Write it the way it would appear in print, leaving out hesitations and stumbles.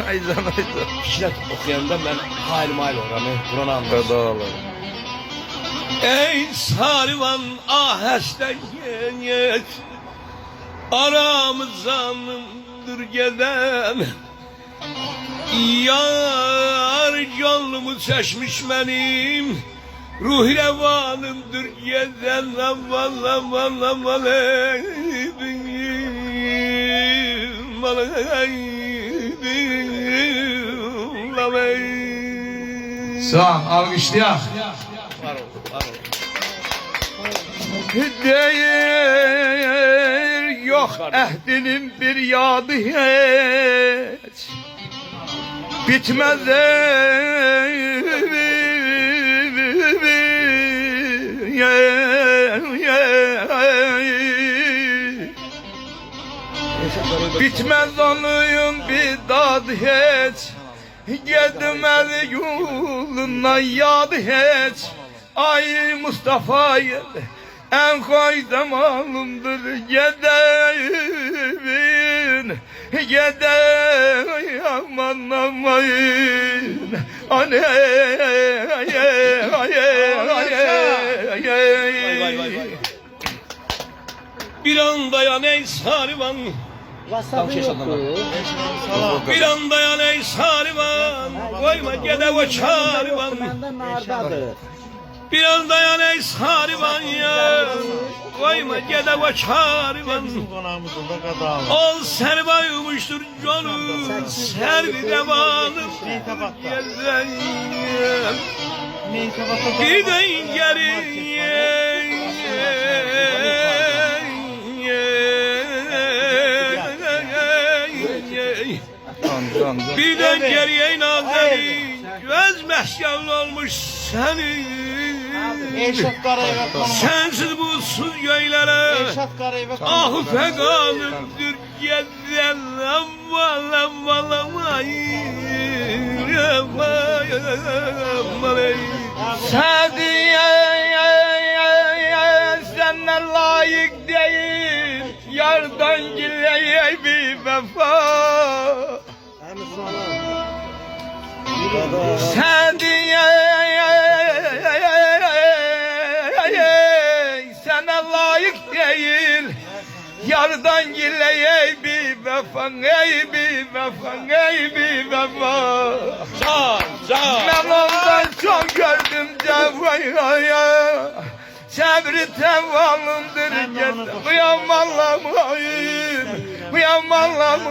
Ayzan. Fikret okuyanda ben halim oranı, Kur'an anladım. Dağlar. Ey sarvan ahesten geç, aramızdandır gelen. Yar canlımı seçmiş benim, ruh revanımdır gezen. Aman aman aman Sağ ol, alkışlayak. Değer yok ehdinin bir yadı hiç bitmez bitmez onun bir dadı hiç gitmez yoluna yadı hiç. Ay Mustafa'yı en koy zamanımdır gedevin aman aman anne bir an dayan ey sarvan, bir an dayan ey sarvan, koyma gede o çarvan. Bir an dayan ey sarvan ya, koyma gede o çarvan. Ol serva yumuştur canım, servi devanım gezen. Gidin geriye, bir dön geriye nazerin, göz mehkel olmuş senin. Sensiz butsuz göylere ah feganımdır gezen. Aman aman aman Sadiye senden layık değil yardan gileye bir vefa. Sadiye sana layık değil yardan gileye bir vefa, ey bir vefa, ey bir vefa. Ben ondan çok gördüm cevaya, sabri tevalımdır geze. Uyanmam hayır, uyanmam hayır.